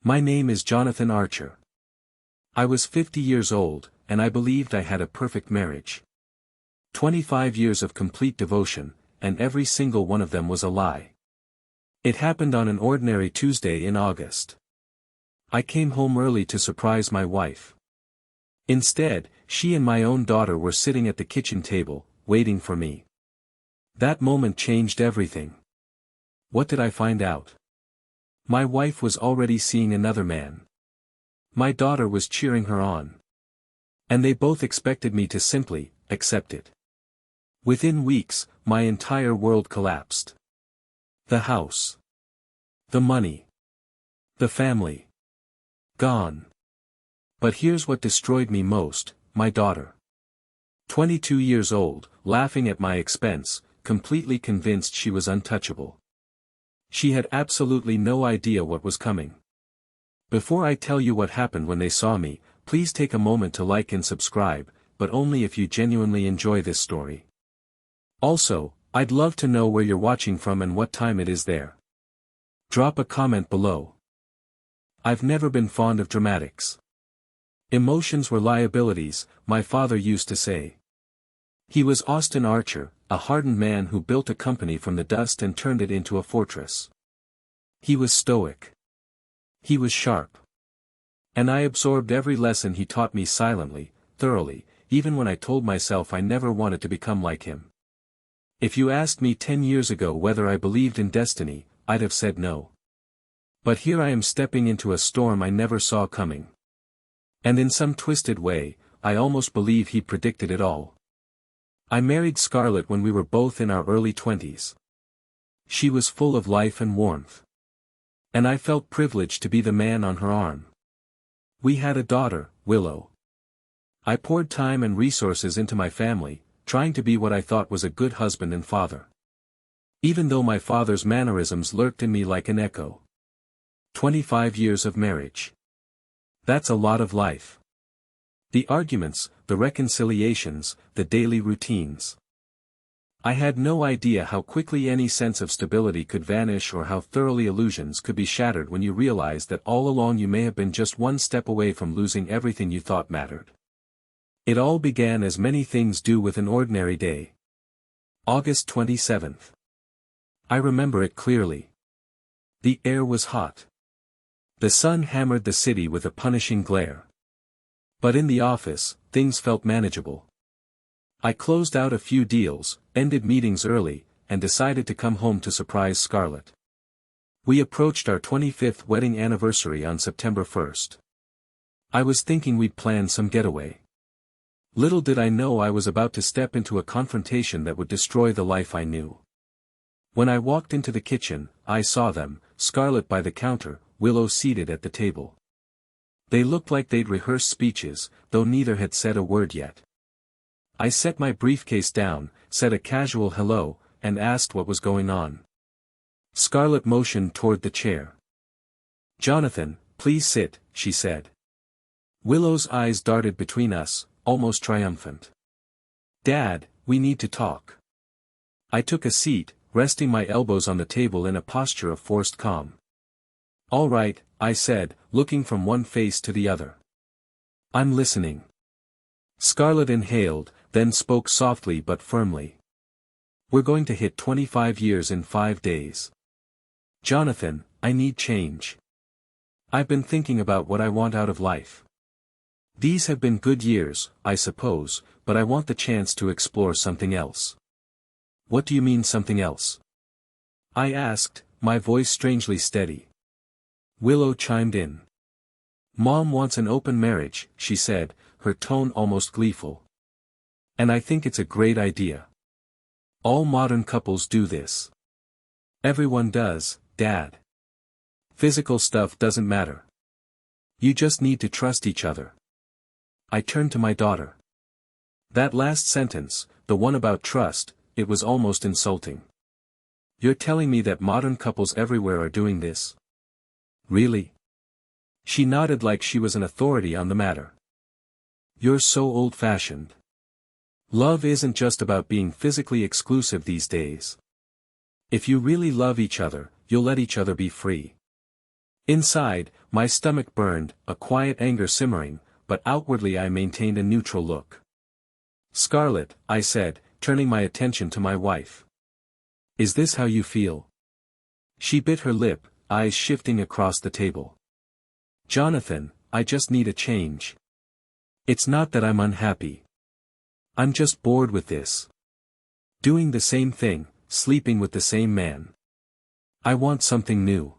My name is Jonathan Archer. I was 50 years old, and I believed I had a perfect marriage. 25 years of complete devotion, and every single one of them was a lie. It happened on an ordinary Tuesday in August. I came home early to surprise my wife. Instead, she and my own daughter were sitting at the kitchen table, waiting for me. That moment changed everything. What did I find out? My wife was already seeing another man. My daughter was cheering her on. And they both expected me to simply accept it. Within weeks, my entire world collapsed. The house. The money. The family. Gone. But here's what destroyed me most, my daughter. 22 years old, laughing at my expense, completely convinced she was untouchable. She had absolutely no idea what was coming. Before I tell you what happened when they saw me, please take a moment to like and subscribe, but only if you genuinely enjoy this story. Also, I'd love to know where you're watching from and what time it is there. Drop a comment below. I've never been fond of dramatics. Emotions were liabilities, my father used to say. He was Austin Archer, a hardened man who built a company from the dust and turned it into a fortress. He was stoic. He was sharp. And I absorbed every lesson he taught me silently, thoroughly, even when I told myself I never wanted to become like him. If you asked me 10 years ago whether I believed in destiny, I'd have said no. But here I am stepping into a storm I never saw coming. And in some twisted way, I almost believe he predicted it all. I married Scarlet when we were both in our early 20s. She was full of life and warmth. And I felt privileged to be the man on her arm. We had a daughter, Willow. I poured time and resources into my family, trying to be what I thought was a good husband and father. Even though my father's mannerisms lurked in me like an echo. 25 years of marriage. That's a lot of life. The arguments, the reconciliations, the daily routines. I had no idea how quickly any sense of stability could vanish or how thoroughly illusions could be shattered when you realized that all along you may have been just one step away from losing everything you thought mattered. It all began as many things do with an ordinary day. August 27th. I remember it clearly. The air was hot. The sun hammered the city with a punishing glare. But in the office, things felt manageable. I closed out a few deals, ended meetings early, and decided to come home to surprise Scarlet. We approached our 25th wedding anniversary on September 1st. I was thinking we'd plan some getaway. Little did I know I was about to step into a confrontation that would destroy the life I knew. When I walked into the kitchen, I saw them, Scarlet by the counter, Willow seated at the table. They looked like they'd rehearsed speeches, though neither had said a word yet. I set my briefcase down, said a casual hello, and asked what was going on. Scarlet motioned toward the chair. "Jonathan, please sit," she said. Willow's eyes darted between us, almost triumphant. "Dad, we need to talk." I took a seat, resting my elbows on the table in a posture of forced calm. "All right," I said, looking from one face to the other. "I'm listening." Scarlet inhaled, then spoke softly but firmly. "We're going to hit 25 years in 5 days. Jonathan, I need change. I've been thinking about what I want out of life. These have been good years, I suppose, but I want the chance to explore something else." "What do you mean something else?" I asked, my voice strangely steady. Willow chimed in. "Mom wants an open marriage," she said, her tone almost gleeful. "And I think it's a great idea. All modern couples do this. Everyone does, Dad. Physical stuff doesn't matter. You just need to trust each other." I turned to my daughter. That last sentence, the one about trust, it was almost insulting. "You're telling me that modern couples everywhere are doing this? Really?" She nodded like she was an authority on the matter. "You're so old-fashioned. Love isn't just about being physically exclusive these days. If you really love each other, you'll let each other be free. Inside, my stomach burned, a quiet anger simmering, but outwardly I maintained a neutral look. "Scarlet," I said, turning my attention to my wife. "Is this how you feel?" She bit her lip, eyes shifting across the table. "Jonathan, I just need a change. It's not that I'm unhappy. I'm just bored with this. Doing the same thing, sleeping with the same man. I want something new."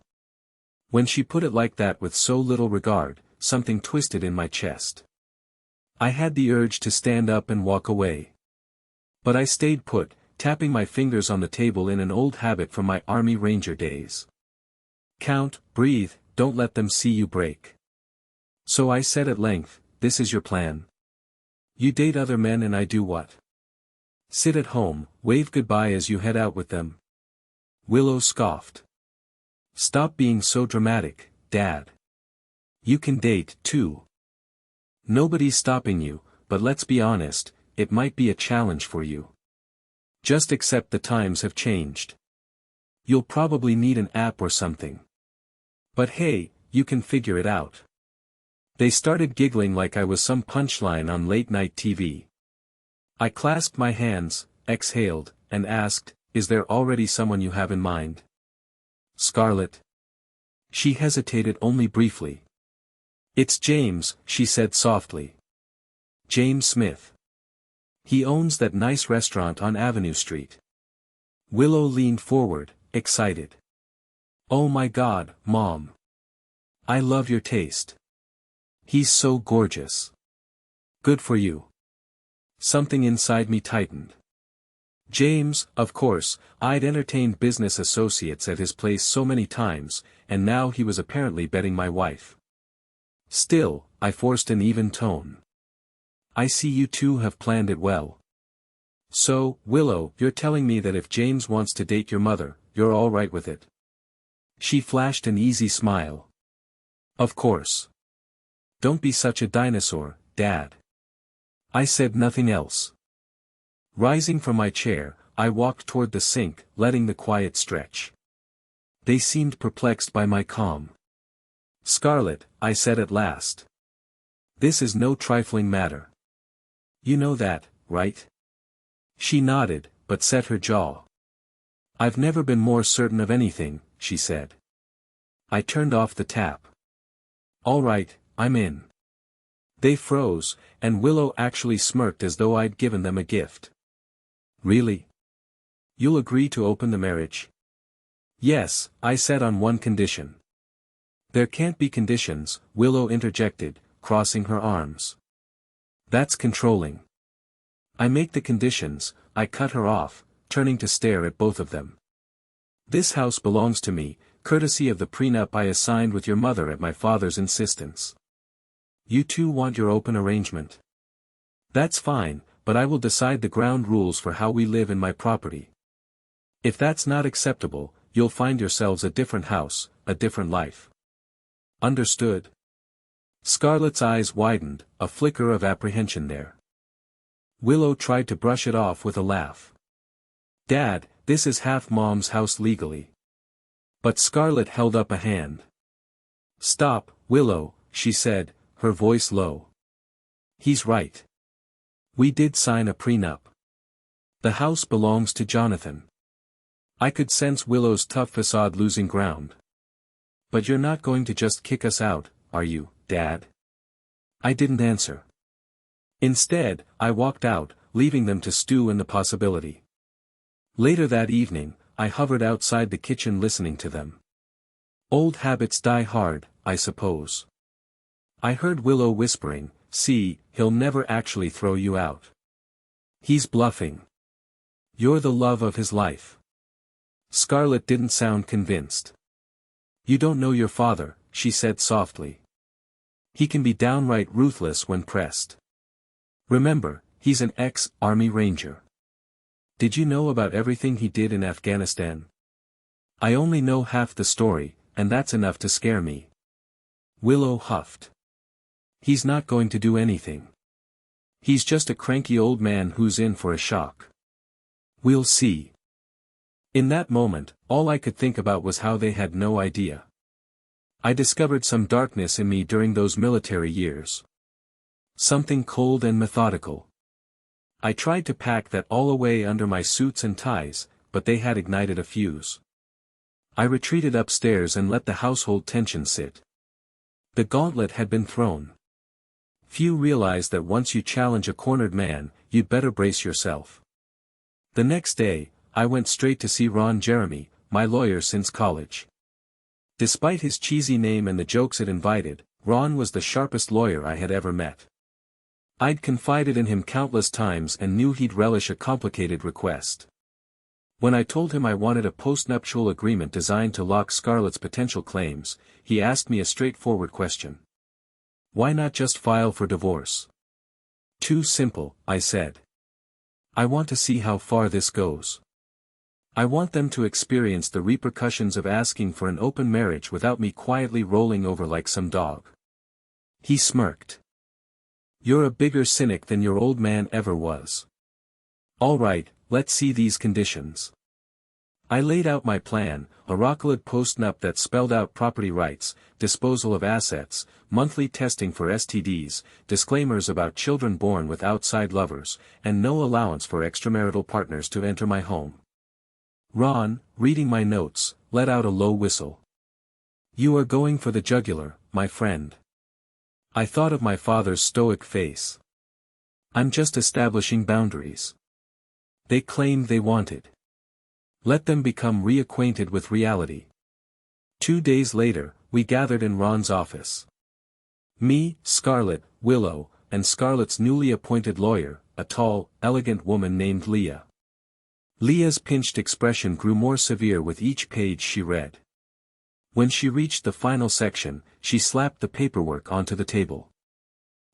When she put it like that with so little regard, something twisted in my chest. I had the urge to stand up and walk away. But I stayed put, tapping my fingers on the table in an old habit from my Army Ranger days. "Count, breathe, don't let them see you break." So I said at length, "This is your plan? You date other men and I do what? Sit at home, wave goodbye as you head out with them?" Willow scoffed. "Stop being so dramatic, Dad. You can date, too. Nobody's stopping you, but let's be honest, it might be a challenge for you. Just accept the times have changed. You'll probably need an app or something. But hey, you can figure it out." They started giggling like I was some punchline on late-night TV. I clasped my hands, exhaled, and asked, "Is there already someone you have in mind?" "Scarlet." She hesitated only briefly. "It's James," she said softly. "James Smith. He owns that nice restaurant on Avenue Street." Willow leaned forward, excited. "Oh my God, Mom. I love your taste. He's so gorgeous. Good for you." Something inside me tightened. James, of course, I'd entertained business associates at his place so many times, and now he was apparently betting my wife. Still, I forced an even tone. "I see you two have planned it well. So, Willow, you're telling me that if James wants to date your mother, you're all right with it?" She flashed an easy smile. "Of course. Don't be such a dinosaur, Dad." I said nothing else. Rising from my chair, I walked toward the sink, letting the quiet stretch. They seemed perplexed by my calm. "Scarlet," I said at last. "This is no trifling matter. You know that, right?" She nodded, but set her jaw. "I've never been more certain of anything," she said. I turned off the tap. "All right, I'm in." They froze, and Willow actually smirked as though I'd given them a gift. "Really? You'll agree to open the marriage?" "Yes," I said, on one condition. "There can't be conditions," Willow interjected, crossing her arms. "That's controlling." "I make the conditions," I cut her off, turning to stare at both of them. "This house belongs to me, courtesy of the prenup I assigned with your mother at my father's insistence. You two want your open arrangement. That's fine, but I will decide the ground rules for how we live in my property. If that's not acceptable, you'll find yourselves a different house, a different life. Understood?" Scarlet's eyes widened, a flicker of apprehension there. Willow tried to brush it off with a laugh. "Dad, this is half Mom's house legally." But Scarlet held up a hand. "Stop, Willow," she said, her voice low. "He's right. We did sign a prenup. The house belongs to Jonathan." I could sense Willow's tough facade losing ground. "But you're not going to just kick us out, are you, Dad?" I didn't answer. Instead, I walked out, leaving them to stew in the possibility. Later that evening, I hovered outside the kitchen listening to them. Old habits die hard, I suppose. I heard Willow whispering, "See, he'll never actually throw you out. He's bluffing. You're the love of his life." Scarlet didn't sound convinced. "You don't know your father," she said softly. "He can be downright ruthless when pressed. Remember, he's an ex-Army Ranger. Did you know about everything he did in Afghanistan?" "I only know half the story, and that's enough to scare me." Willow huffed. "He's not going to do anything. He's just a cranky old man who's in for a shock. We'll see." In that moment, all I could think about was how they had no idea. I discovered some darkness in me during those military years. Something cold and methodical. I tried to pack that all away under my suits and ties, but they had ignited a fuse. I retreated upstairs and let the household tension sit. The gauntlet had been thrown. Few realize that once you challenge a cornered man, you'd better brace yourself. The next day, I went straight to see Ron Jeremy, my lawyer since college. Despite his cheesy name and the jokes it invited, Ron was the sharpest lawyer I had ever met. I'd confided in him countless times and knew he'd relish a complicated request. When I told him I wanted a postnuptial agreement designed to lock Scarlet's potential claims, he asked me a straightforward question. Why not just file for divorce? Too simple, I said. I want to see how far this goes. I want them to experience the repercussions of asking for an open marriage without me quietly rolling over like some dog. He smirked. You're a bigger cynic than your old man ever was. All right, let's see these conditions. I laid out my plan, a rock-solid postnup that spelled out property rights, disposal of assets, monthly testing for STDs, disclaimers about children born with outside lovers, and no allowance for extramarital partners to enter my home. Ron, reading my notes, let out a low whistle. You are going for the jugular, my friend. I thought of my father's stoic face. I'm just establishing boundaries. They claimed they wanted. Let them become reacquainted with reality. 2 days later, we gathered in Ron's office. Me, Scarlet, Willow, and Scarlet's newly appointed lawyer, a tall, elegant woman named Leah. Leah's pinched expression grew more severe with each page she read. When she reached the final section, she slapped the paperwork onto the table.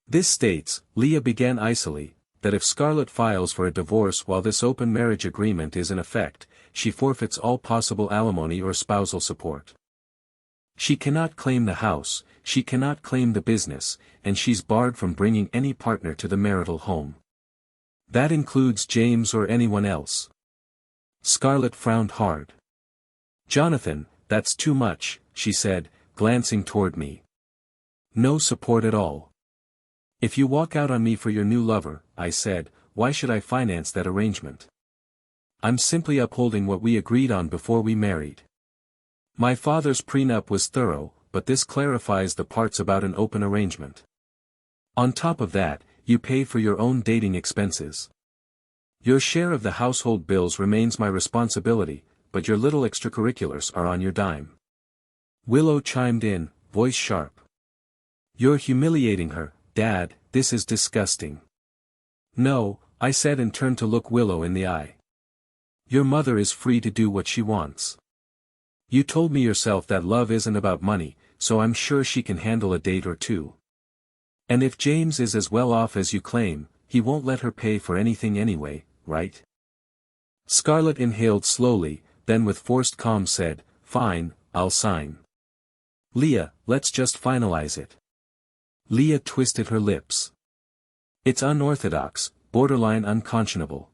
This states, Leah began icily, that if Scarlet files for a divorce while this open marriage agreement is in effect, she forfeits all possible alimony or spousal support. She cannot claim the house, she cannot claim the business, and she's barred from bringing any partner to the marital home. That includes James or anyone else. Scarlet frowned hard. Jonathan, that's too much, she said, glancing toward me. No support at all. If you walk out on me for your new lover, I said, why should I finance that arrangement? I'm simply upholding what we agreed on before we married. My father's prenup was thorough, but this clarifies the parts about an open arrangement. On top of that, you pay for your own dating expenses. Your share of the household bills remains my responsibility, but your little extracurriculars are on your dime. Willow chimed in, voice sharp. You're humiliating her, Dad, this is disgusting. No, I said and turned to look Willow in the eye. Your mother is free to do what she wants. You told me yourself that love isn't about money, so I'm sure she can handle a date or two. And if James is as well off as you claim, he won't let her pay for anything anyway, right? Scarlet inhaled slowly, then with forced calm said, fine, I'll sign. Leah, let's just finalize it. Leah twisted her lips. It's unorthodox, borderline unconscionable.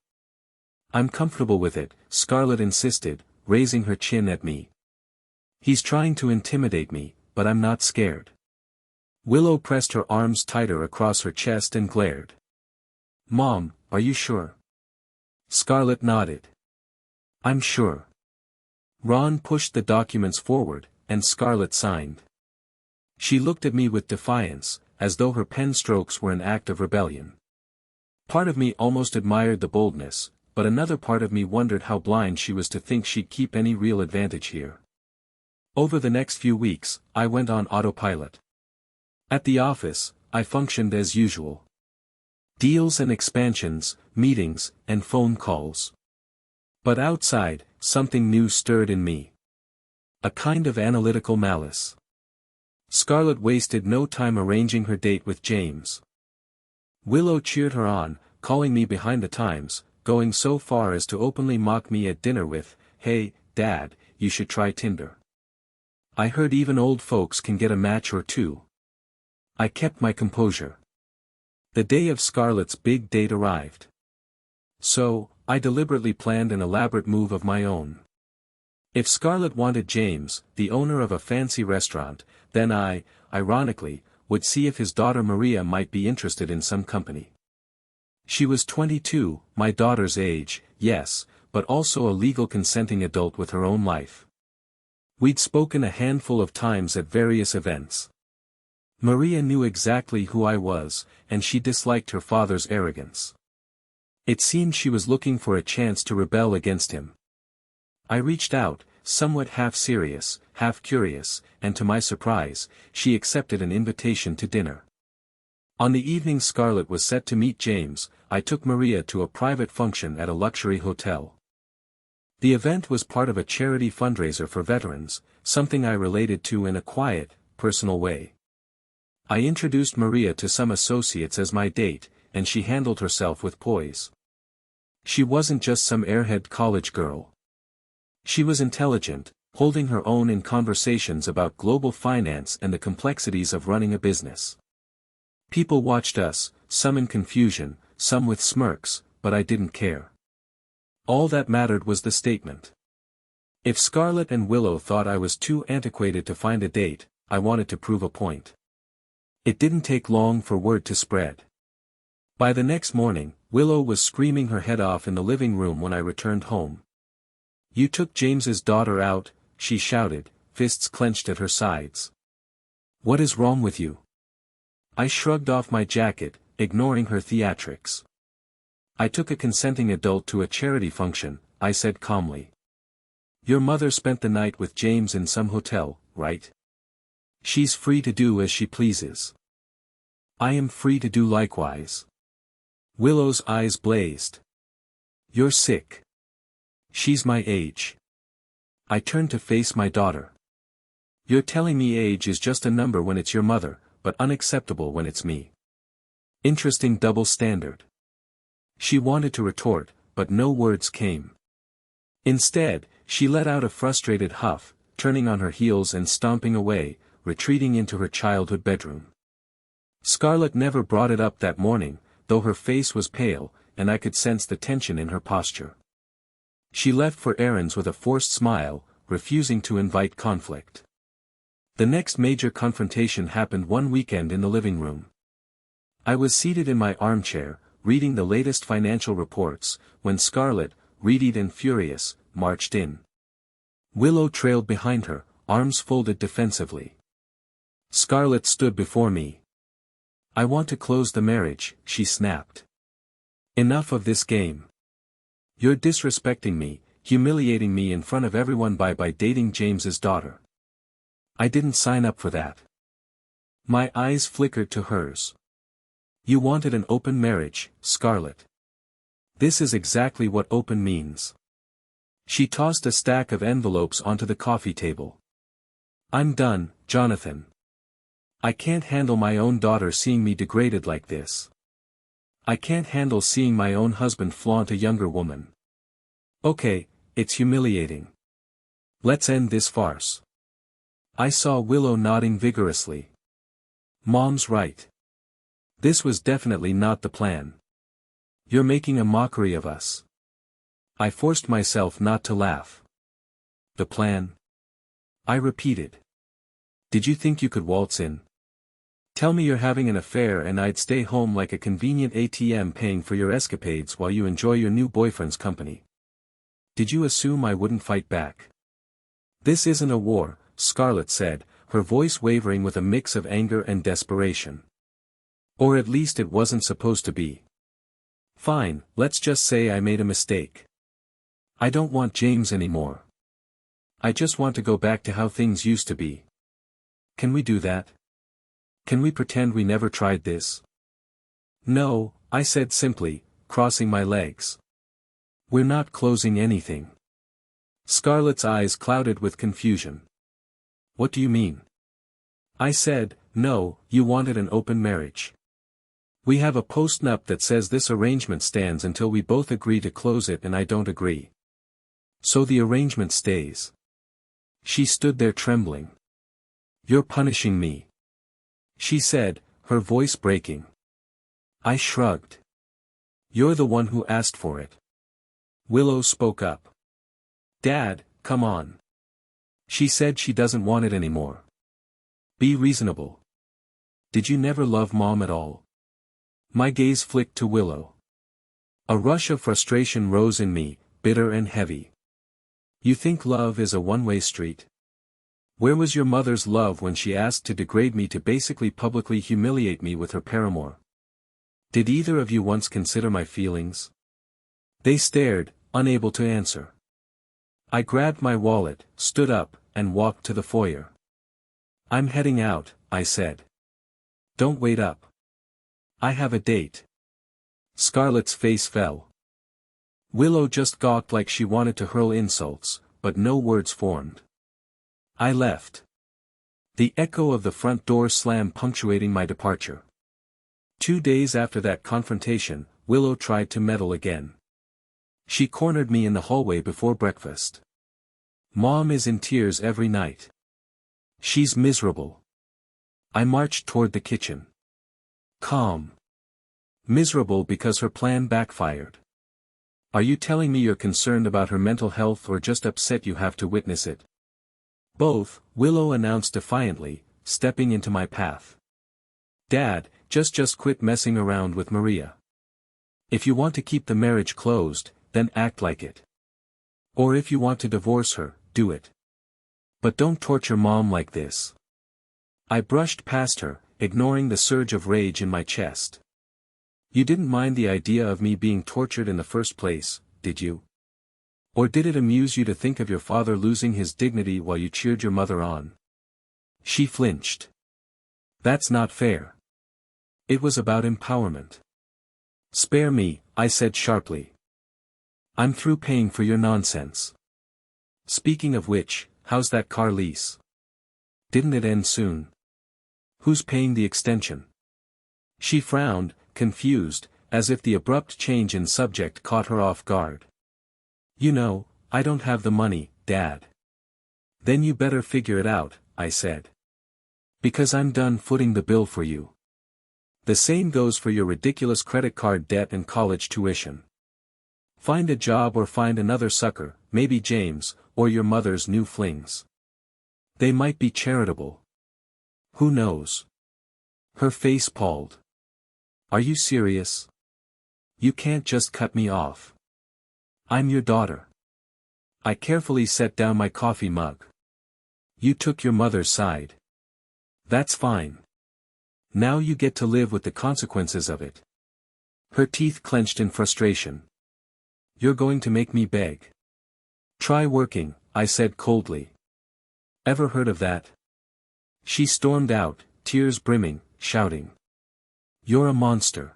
I'm comfortable with it, Scarlet insisted, raising her chin at me. He's trying to intimidate me, but I'm not scared. Willow pressed her arms tighter across her chest and glared. Mom, are you sure? Scarlet nodded. I'm sure. Ron pushed the documents forward, and Scarlet signed. She looked at me with defiance, as though her pen strokes were an act of rebellion. Part of me almost admired the boldness, but another part of me wondered how blind she was to think she'd keep any real advantage here. Over the next few weeks, I went on autopilot. At the office, I functioned as usual. Deals and expansions, meetings, and phone calls. But outside, something new stirred in me. A kind of analytical malice. Scarlet wasted no time arranging her date with James. Willow cheered her on, calling me behind the times, going so far as to openly mock me at dinner with, hey, Dad, you should try Tinder. I heard even old folks can get a match or two. I kept my composure. The day of Scarlet's big date arrived. So, I deliberately planned an elaborate move of my own. If Scarlet wanted James, the owner of a fancy restaurant, then I, ironically, would see if his daughter Maria might be interested in some company. She was 22, my daughter's age, yes, but also a legal consenting adult with her own life. We'd spoken a handful of times at various events. Maria knew exactly who I was, and she disliked her father's arrogance. It seemed she was looking for a chance to rebel against him. I reached out, somewhat half serious, half curious, and to my surprise, she accepted an invitation to dinner. On the evening Scarlet was set to meet James, I took Maria to a private function at a luxury hotel. The event was part of a charity fundraiser for veterans, something I related to in a quiet, personal way. I introduced Maria to some associates as my date, and she handled herself with poise. She wasn't just some airhead college girl. She was intelligent, holding her own in conversations about global finance and the complexities of running a business. People watched us, some in confusion, some with smirks, but I didn't care. All that mattered was the statement. If Scarlet and Willow thought I was too antiquated to find a date, I wanted to prove a point. It didn't take long for word to spread. By the next morning, Willow was screaming her head off in the living room when I returned home. "You took James's daughter out," she shouted, fists clenched at her sides. "What is wrong with you?" I shrugged off my jacket, ignoring her theatrics. "I took a consenting adult to a charity function," I said calmly. "Your mother spent the night with James in some hotel, right? She's free to do as she pleases. I am free to do likewise." Willow's eyes blazed. "You're sick. She's my age." I turned to face my daughter. "You're telling me age is just a number when it's your mother, but unacceptable when it's me. Interesting double standard." She wanted to retort, but no words came. Instead, she let out a frustrated huff, turning on her heels and stomping away, retreating into her childhood bedroom. Scarlet never brought it up that morning, though her face was pale, and I could sense the tension in her posture. She left for errands with a forced smile, refusing to invite conflict. The next major confrontation happened one weekend in the living room. I was seated in my armchair, reading the latest financial reports, when Scarlet, reedy and furious, marched in. Willow trailed behind her, arms folded defensively. Scarlet stood before me. "I want to close the marriage," she snapped. "Enough of this game. You're disrespecting me, humiliating me in front of everyone by dating James's daughter. I didn't sign up for that." My eyes flickered to hers. "You wanted an open marriage, Scarlet. This is exactly what open means." She tossed a stack of envelopes onto the coffee table. "I'm done, Jonathan. I can't handle my own daughter seeing me degraded like this. I can't handle seeing my own husband flaunt a younger woman. Okay, it's humiliating. Let's end this farce." I saw Willow nodding vigorously. "Mom's right. This was definitely not the plan. You're making a mockery of us." I forced myself not to laugh. "The plan?" I repeated. "Did you think you could waltz in? Tell me you're having an affair and I'd stay home like a convenient ATM paying for your escapades while you enjoy your new boyfriend's company? Did you assume I wouldn't fight back?" "This isn't a war," Scarlet said, her voice wavering with a mix of anger and desperation. "Or at least it wasn't supposed to be. Fine, let's just say I made a mistake. I don't want James anymore. I just want to go back to how things used to be. Can we do that? Can we pretend we never tried this?" "No," I said simply, crossing my legs. "We're not closing anything." Scarlet's eyes clouded with confusion. "What do you mean?" I said, "No, you wanted an open marriage. We have a postnup that says this arrangement stands until we both agree to close it and I don't agree. So the arrangement stays." She stood there trembling. "You're punishing me," she said, her voice breaking. I shrugged. "You're the one who asked for it." Willow spoke up. "Dad, come on. She said she doesn't want it anymore." Be reasonable. Did you never love Mom at all? My gaze flicked to Willow. A rush of frustration rose in me, bitter and heavy. You think love is a one-way street? Where was your mother's love when she asked to degrade me to basically publicly humiliate me with her paramour? Did either of you once consider my feelings? They stared, unable to answer. I grabbed my wallet, stood up, and walked to the foyer. I'm heading out, I said. Don't wait up. I have a date. Scarlet's face fell. Willow just gawked like she wanted to hurl insults, but no words formed. I left. The echo of the front door slam punctuating my departure. 2 days after that confrontation, Willow tried to meddle again. She cornered me in the hallway before breakfast. Mom is in tears every night. She's miserable. I marched toward the kitchen. Calm. Miserable because her plan backfired. Are you telling me you're concerned about her mental health or just upset you have to witness it? Both, Willow announced defiantly, stepping into my path. Dad, just quit messing around with Maria. If you want to keep the marriage closed, then act like it. Or if you want to divorce her, do it. But don't torture Mom like this. I brushed past her, ignoring the surge of rage in my chest. You didn't mind the idea of me being tortured in the first place, did you? Or did it amuse you to think of your father losing his dignity while you cheered your mother on? She flinched. That's not fair. It was about empowerment. Spare me, I said sharply. I'm through paying for your nonsense. Speaking of which, how's that car lease? Didn't it end soon? Who's paying the extension? She frowned, confused, as if the abrupt change in subject caught her off guard. You know, I don't have the money, Dad. Then you better figure it out, I said. Because I'm done footing the bill for you. The same goes for your ridiculous credit card debt and college tuition. Find a job or find another sucker, maybe James, or your mother's new flings. They might be charitable. Who knows? Her face palled. Are you serious? You can't just cut me off. I'm your daughter. I carefully set down my coffee mug. You took your mother's side. That's fine. Now you get to live with the consequences of it. Her teeth clenched in frustration. You're going to make me beg. Try working, I said coldly. Ever heard of that? She stormed out, tears brimming, shouting. You're a monster.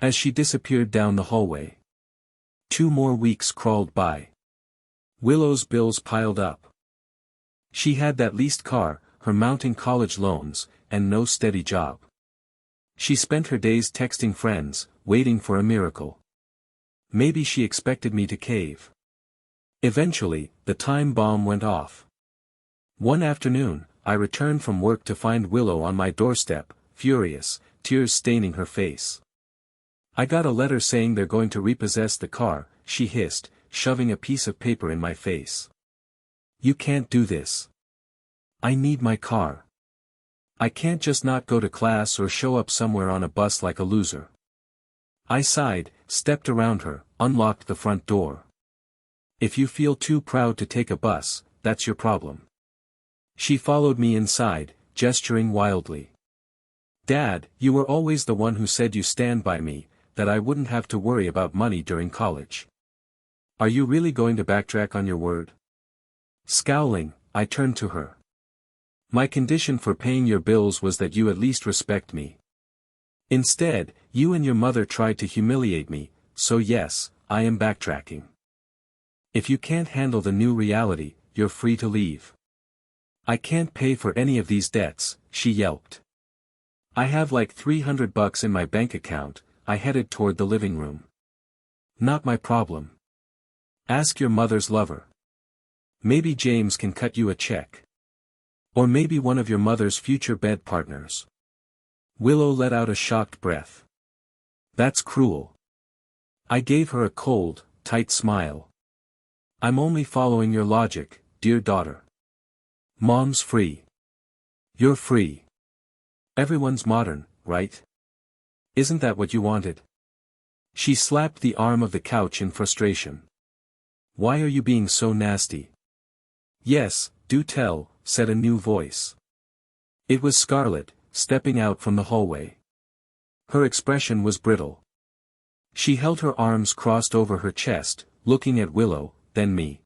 As she disappeared down the hallway. 2 more weeks crawled by. Willow's bills piled up. She had that leased car, her mounting college loans, and no steady job. She spent her days texting friends, waiting for a miracle. Maybe she expected me to cave. Eventually, the time bomb went off. One afternoon, I returned from work to find Willow on my doorstep, furious, tears staining her face. I got a letter saying they're going to repossess the car, she hissed, shoving a piece of paper in my face. You can't do this. I need my car. I can't just not go to class or show up somewhere on a bus like a loser. I sighed, stepped around her, unlocked the front door. If you feel too proud to take a bus, that's your problem. She followed me inside, gesturing wildly. Dad, you were always the one who said you stand by me, that I wouldn't have to worry about money during college. Are you really going to backtrack on your word? Scowling, I turned to her. My condition for paying your bills was that you at least respect me. Instead, you and your mother tried to humiliate me, so yes, I am backtracking. If you can't handle the new reality, you're free to leave. I can't pay for any of these debts, she yelped. I have like $300 in my bank account. I headed toward the living room. Not my problem. Ask your mother's lover. Maybe James can cut you a check. Or maybe one of your mother's future bed partners. Willow let out a shocked breath. That's cruel. I gave her a cold, tight smile. I'm only following your logic, dear daughter. Mom's free. You're free. Everyone's modern, right? Isn't that what you wanted? She slapped the arm of the couch in frustration. Why are you being so nasty? Yes, do tell, said a new voice. It was Scarlet, stepping out from the hallway. Her expression was brittle. She held her arms crossed over her chest, looking at Willow, then me.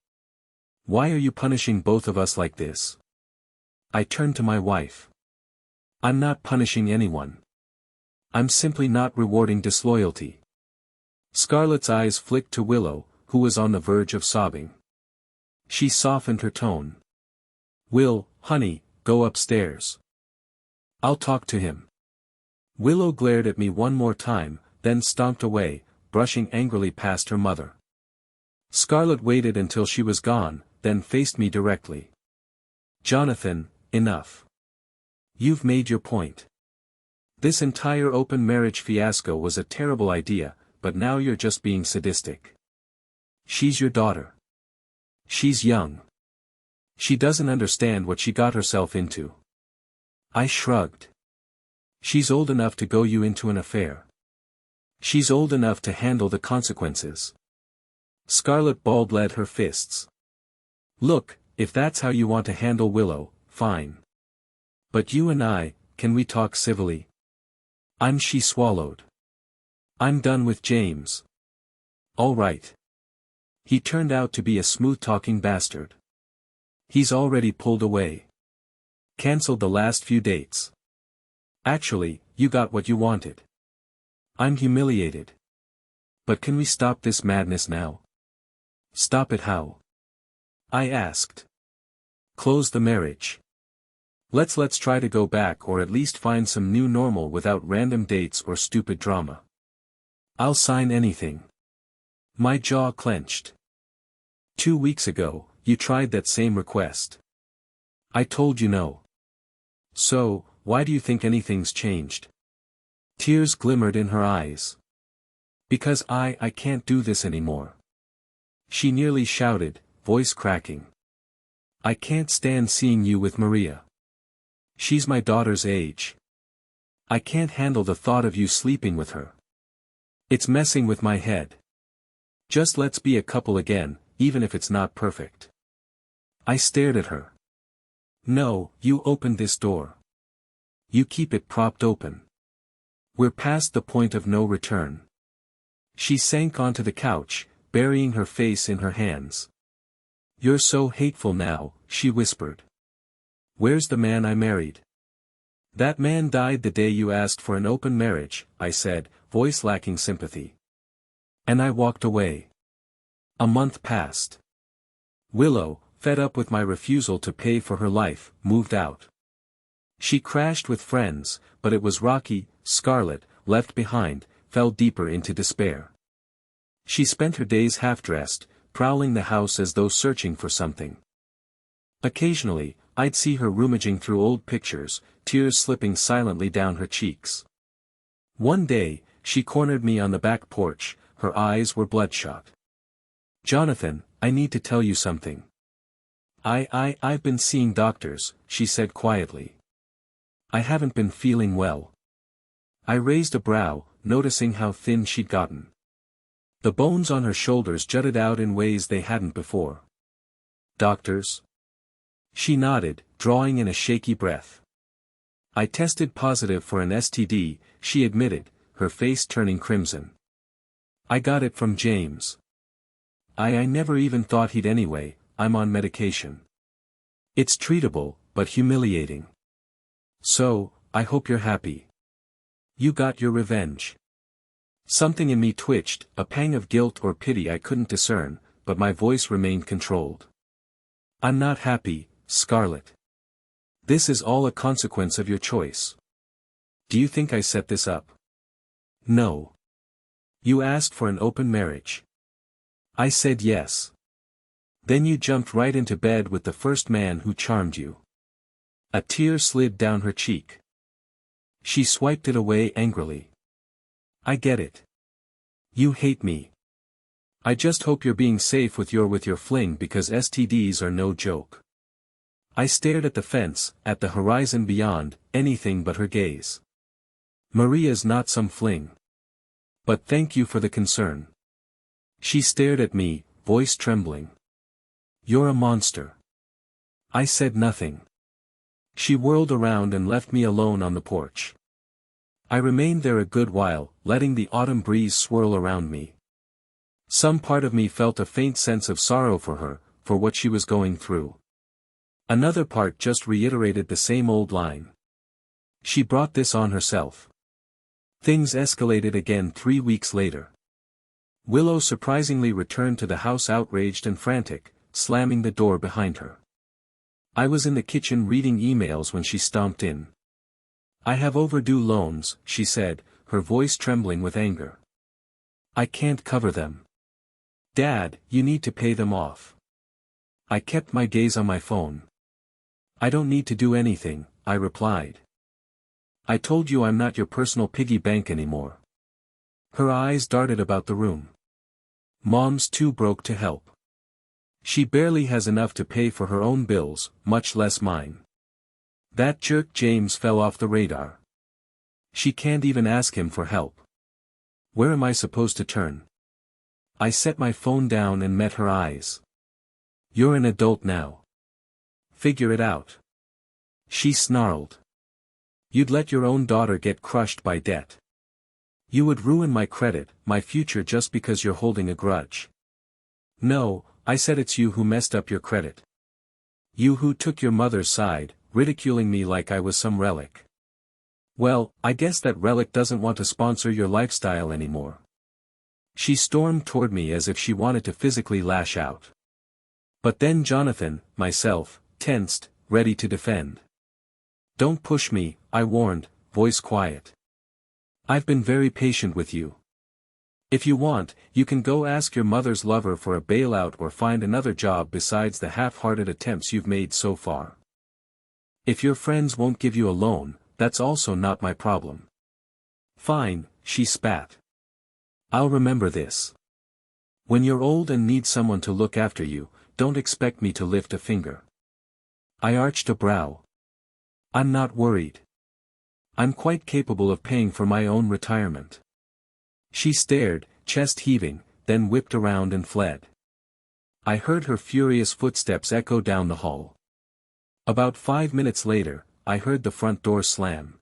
Why are you punishing both of us like this? I turned to my wife. I'm not punishing anyone. I'm simply not rewarding disloyalty. Scarlet's eyes flicked to Willow, who was on the verge of sobbing. She softened her tone. Will, honey, go upstairs. I'll talk to him. Willow glared at me one more time, then stomped away, brushing angrily past her mother. Scarlet waited until she was gone, then faced me directly. Jonathan, enough. You've made your point. This entire open marriage fiasco was a terrible idea, but now you're just being sadistic. She's your daughter. She's young. She doesn't understand what she got herself into. I shrugged. She's old enough to go you into an affair. She's old enough to handle the consequences. Scarlet balled her fists. Look, if that's how you want to handle Willow, fine. But you and I, can we talk civilly? She swallowed. I'm done with James. All right. He turned out to be a smooth-talking bastard. He's already pulled away. Cancelled the last few dates. Actually, you got what you wanted. I'm humiliated. But can we stop this madness now? Stop it how? I asked. Close the marriage. Let's try to go back or at least find some new normal without random dates or stupid drama. I'll sign anything. My jaw clenched. 2 weeks ago, you tried that same request. I told you no. So, why do you think anything's changed? Tears glimmered in her eyes. Because I can't do this anymore. She nearly shouted, voice cracking. I can't stand seeing you with Maria. She's my daughter's age. I can't handle the thought of you sleeping with her. It's messing with my head. Just let's be a couple again, even if it's not perfect. I stared at her. No, you opened this door. You keep it propped open. We're past the point of no return. She sank onto the couch, burying her face in her hands. You're so hateful now, she whispered. Where's the man I married? That man died the day you asked for an open marriage, I said, voice lacking sympathy. And I walked away. A month passed. Willow, fed up with my refusal to pay for her life, moved out. She crashed with friends, but it was rocky. Scarlet, left behind, fell deeper into despair. She spent her days half-dressed, prowling the house as though searching for something. Occasionally, I'd see her rummaging through old pictures, tears slipping silently down her cheeks. One day, she cornered me on the back porch, her eyes were bloodshot. Jonathan, I need to tell you something. I've been seeing doctors, she said quietly. I haven't been feeling well. I raised a brow, noticing how thin she'd gotten. The bones on her shoulders jutted out in ways they hadn't before. Doctors? She nodded, drawing in a shaky breath. I tested positive for an STD, she admitted, her face turning crimson. I got it from James. I never even thought he'd anyway. I'm on medication. It's treatable, but humiliating. So, I hope you're happy. You got your revenge. Something in me twitched, a pang of guilt or pity I couldn't discern, but my voice remained controlled. I'm not happy, Scarlet. This is all a consequence of your choice. Do you think I set this up? No. You asked for an open marriage. I said yes. Then you jumped right into bed with the first man who charmed you. A tear slid down her cheek. She swiped it away angrily. I get it. You hate me. I just hope you're being safe with your fling because STDs are no joke. I stared at the fence, at the horizon beyond, anything but her gaze. Maria's not some fling. But thank you for the concern. She stared at me, voice trembling. You're a monster. I said nothing. She whirled around and left me alone on the porch. I remained there a good while, letting the autumn breeze swirl around me. Some part of me felt a faint sense of sorrow for her, for what she was going through. Another part just reiterated the same old line. She brought this on herself. Things escalated again 3 weeks later. Willow surprisingly returned to the house outraged and frantic, slamming the door behind her. I was in the kitchen reading emails when she stomped in. I have overdue loans, she said, her voice trembling with anger. I can't cover them. Dad, you need to pay them off. I kept my gaze on my phone. I don't need to do anything, I replied. I told you I'm not your personal piggy bank anymore. Her eyes darted about the room. Mom's too broke to help. She barely has enough to pay for her own bills, much less mine. That jerk James fell off the radar. She can't even ask him for help. Where am I supposed to turn? I set my phone down and met her eyes. You're an adult now. Figure it out. She snarled. You'd let your own daughter get crushed by debt. You would ruin my credit, my future just because you're holding a grudge. No, I said it's you who messed up your credit. You who took your mother's side, ridiculing me like I was some relic. Well, I guess that relic doesn't want to sponsor your lifestyle anymore. She stormed toward me as if she wanted to physically lash out. But then Jonathan, myself, tensed, ready to defend. Don't push me, I warned, voice quiet. I've been very patient with you. If you want, you can go ask your mother's lover for a bailout or find another job besides the half-hearted attempts you've made so far. If your friends won't give you a loan, that's also not my problem. Fine, she spat. I'll remember this. When you're old and need someone to look after you, don't expect me to lift a finger. I arched a brow. I'm not worried. I'm quite capable of paying for my own retirement. She stared, chest heaving, then whipped around and fled. I heard her furious footsteps echo down the hall. About 5 minutes later, I heard the front door slam.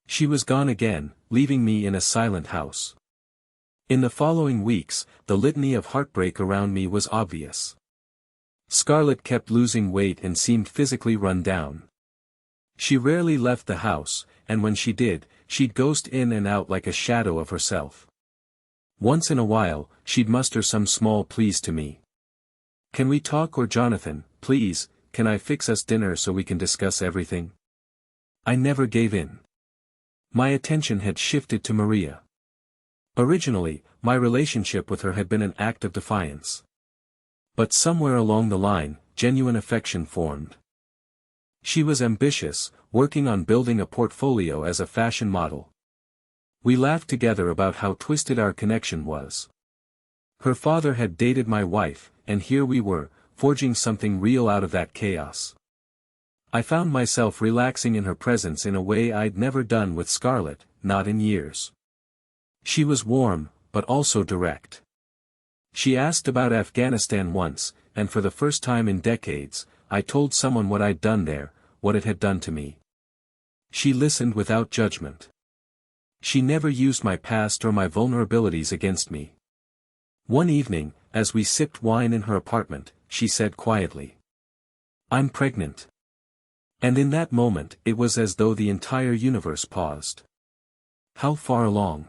She was gone again, leaving me in a silent house. In the following weeks, the litany of heartbreak around me was obvious. Scarlet kept losing weight and seemed physically run down. She rarely left the house, and when she did, she'd ghost in and out like a shadow of herself. Once in a while, she'd muster some small pleas to me. Can we talk, or Jonathan, please, can I fix us dinner so we can discuss everything? I never gave in. My attention had shifted to Maria. Originally, my relationship with her had been an act of defiance. But somewhere along the line, genuine affection formed. She was ambitious, working on building a portfolio as a fashion model. We laughed together about how twisted our connection was. Her father had dated my wife, and here we were, forging something real out of that chaos. I found myself relaxing in her presence in a way I'd never done with Scarlet, not in years. She was warm, but also direct. She asked about Afghanistan once, and for the first time in decades, I told someone what I'd done there, what it had done to me. She listened without judgment. She never used my past or my vulnerabilities against me. One evening, as we sipped wine in her apartment, she said quietly, "I'm pregnant." And in that moment, it was as though the entire universe paused. How far along?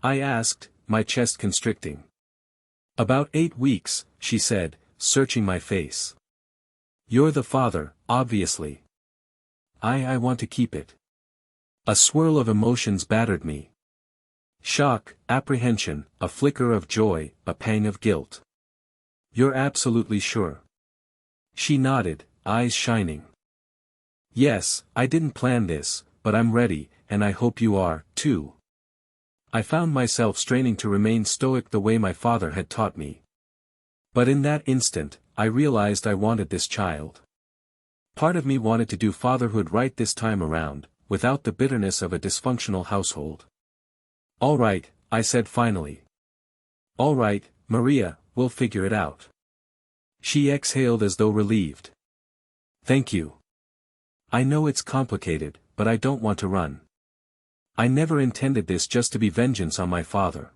I asked, my chest constricting. About 8 weeks, she said, searching my face. You're the father, obviously. I want to keep it. A swirl of emotions battered me. Shock, apprehension, a flicker of joy, a pang of guilt. You're absolutely sure? She nodded, eyes shining. Yes, I didn't plan this, but I'm ready, and I hope you are, too. I found myself straining to remain stoic the way my father had taught me. But in that instant, I realized I wanted this child. Part of me wanted to do fatherhood right this time around, without the bitterness of a dysfunctional household. "All right," I said finally. "All right, Maria, we'll figure it out." She exhaled as though relieved. "Thank you. I know it's complicated, but I don't want to run. I never intended this just to be vengeance on my father."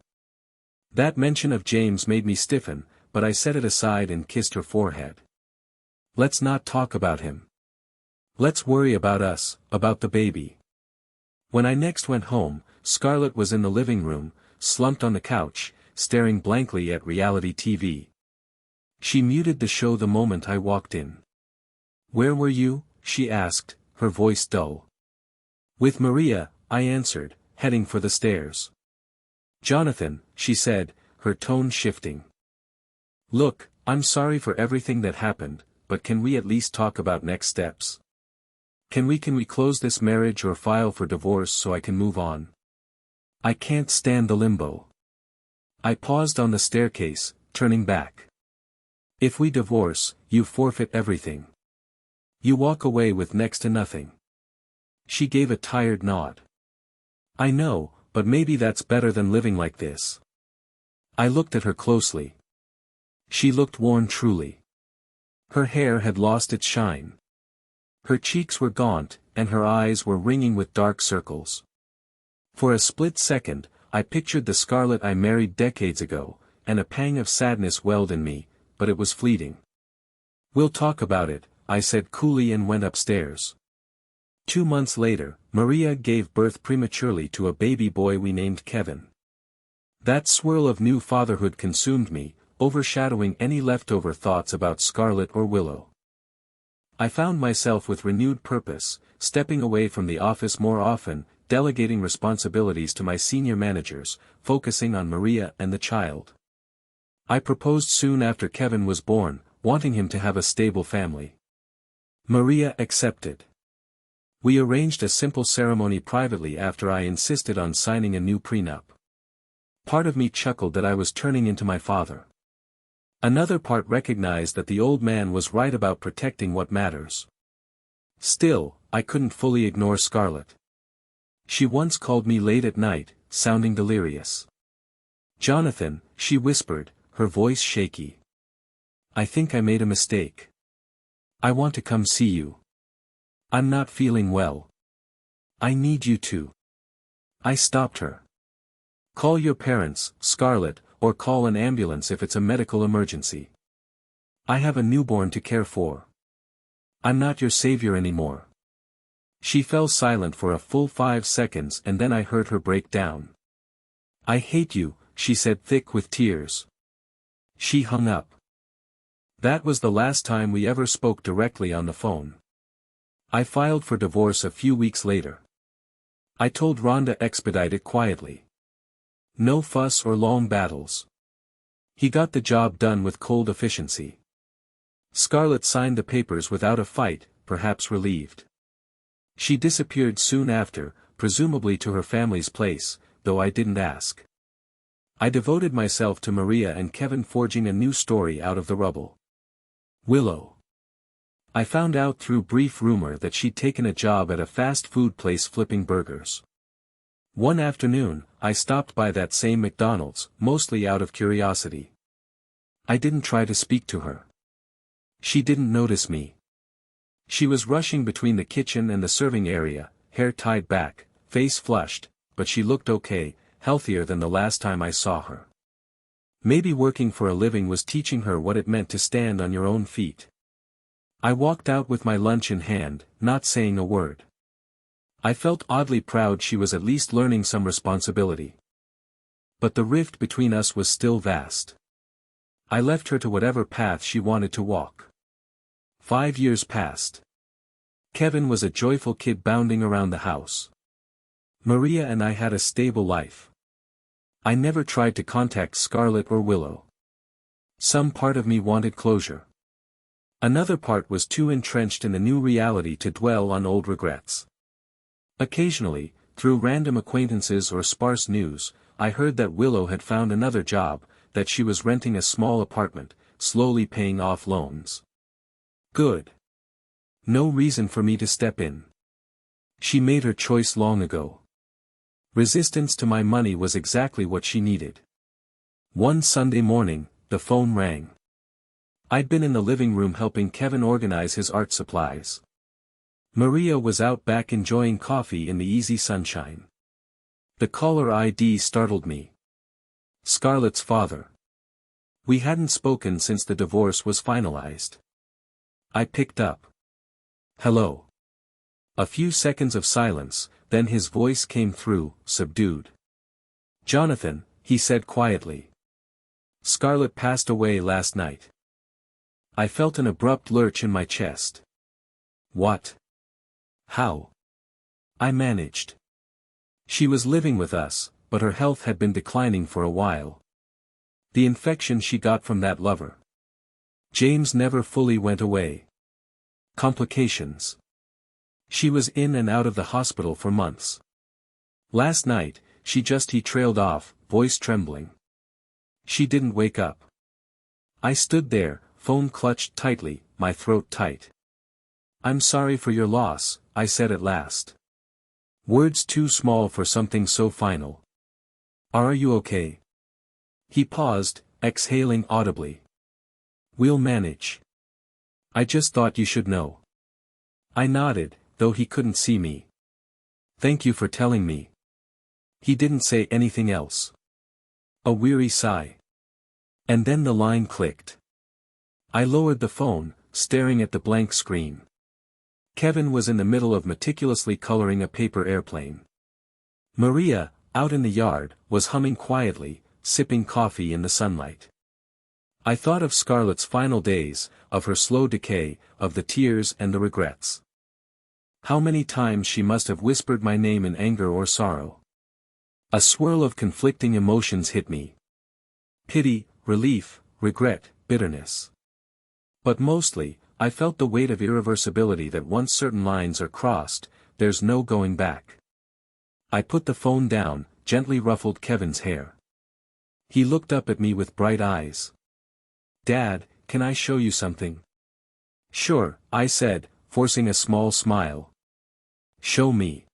That mention of James made me stiffen, but I set it aside and kissed her forehead. "Let's not talk about him. Let's worry about us, about the baby." When I next went home, Scarlet was in the living room, slumped on the couch, staring blankly at reality TV. She muted the show the moment I walked in. "Where were you?" she asked, her voice dull. "With Maria," I answered, heading for the stairs. "Jonathan," she said, her tone shifting. "Look, I'm sorry for everything that happened, but can we at least talk about next steps? Can we close this marriage or file for divorce so I can move on? I can't stand the limbo." I paused on the staircase, turning back. "If we divorce, you forfeit everything. You walk away with next to nothing." She gave a tired nod. "I know, but maybe that's better than living like this." I looked at her closely. She looked worn truly. Her hair had lost its shine. Her cheeks were gaunt, and her eyes were ringing with dark circles. For a split second, I pictured the Scarlet I married decades ago, and a pang of sadness welled in me, but it was fleeting. "We'll talk about it," I said coolly and went upstairs. 2 months later, Maria gave birth prematurely to a baby boy we named Kevin. That swirl of new fatherhood consumed me, overshadowing any leftover thoughts about Scarlet or Willow. I found myself with renewed purpose, stepping away from the office more often, delegating responsibilities to my senior managers, focusing on Maria and the child. I proposed soon after Kevin was born, wanting him to have a stable family. Maria accepted. We arranged a simple ceremony privately after I insisted on signing a new prenup. Part of me chuckled that I was turning into my father. Another part recognized that the old man was right about protecting what matters. Still, I couldn't fully ignore Scarlet. She once called me late at night, sounding delirious. "Jonathan," she whispered, her voice shaky. "I think I made a mistake. I want to come see you. I'm not feeling well. I need you to." I stopped her. "Call your parents, Scarlet, or call an ambulance if it's a medical emergency. I have a newborn to care for. I'm not your savior anymore." She fell silent for a full 5 seconds and then I heard her break down. "I hate you," she said thick with tears. She hung up. That was the last time we ever spoke directly on the phone. I filed for divorce a few weeks later. I told Ron to expedite it quietly. No fuss or long battles. He got the job done with cold efficiency. Scarlet signed the papers without a fight, perhaps relieved. She disappeared soon after, presumably to her family's place, though I didn't ask. I devoted myself to Maria and Kevin, forging a new story out of the rubble. Willow. I found out through brief rumor that she'd taken a job at a fast food place flipping burgers. One afternoon, I stopped by that same McDonald's, mostly out of curiosity. I didn't try to speak to her. She didn't notice me. She was rushing between the kitchen and the serving area, hair tied back, face flushed, but she looked okay, healthier than the last time I saw her. Maybe working for a living was teaching her what it meant to stand on your own feet. I walked out with my lunch in hand, not saying a word. I felt oddly proud she was at least learning some responsibility. But the rift between us was still vast. I left her to whatever path she wanted to walk. 5 years passed. Kevin was a joyful kid bounding around the house. Maria and I had a stable life. I never tried to contact Scarlet or Willow. Some part of me wanted closure. Another part was too entrenched in the new reality to dwell on old regrets. Occasionally, through random acquaintances or sparse news, I heard that Willow had found another job, that she was renting a small apartment, slowly paying off loans. Good. No reason for me to step in. She made her choice long ago. Resistance to my money was exactly what she needed. One Sunday morning, the phone rang. I'd been in the living room helping Kevin organize his art supplies. Maria was out back enjoying coffee in the easy sunshine. The caller ID startled me. Scarlet's father. We hadn't spoken since the divorce was finalized. I picked up. Hello. A few seconds of silence, then his voice came through, subdued. Jonathan, he said quietly. Scarlet passed away last night. I felt an abrupt lurch in my chest. What? How? I managed. She was living with us, but her health had been declining for a while. The infection she got from that lover. James never fully went away. Complications. She was in and out of the hospital for months. Last night, he trailed off, voice trembling. She didn't wake up. I stood there, phone clutched tightly, my throat tight. I'm sorry for your loss, I said at last. Words too small for something so final. Are you okay? He paused, exhaling audibly. We'll manage. I just thought you should know. I nodded, though he couldn't see me. Thank you for telling me. He didn't say anything else. A weary sigh. And then the line clicked. I lowered the phone, staring at the blank screen. Kevin was in the middle of meticulously coloring a paper airplane. Maria, out in the yard, was humming quietly, sipping coffee in the sunlight. I thought of Scarlet's final days, of her slow decay, of the tears and the regrets. How many times she must have whispered my name in anger or sorrow. A swirl of conflicting emotions hit me. Pity, relief, regret, bitterness. But mostly, I felt the weight of irreversibility that once certain lines are crossed, there's no going back. I put the phone down, gently ruffled Kevin's hair. He looked up at me with bright eyes. Dad, can I show you something? Sure, I said, forcing a small smile. Show me.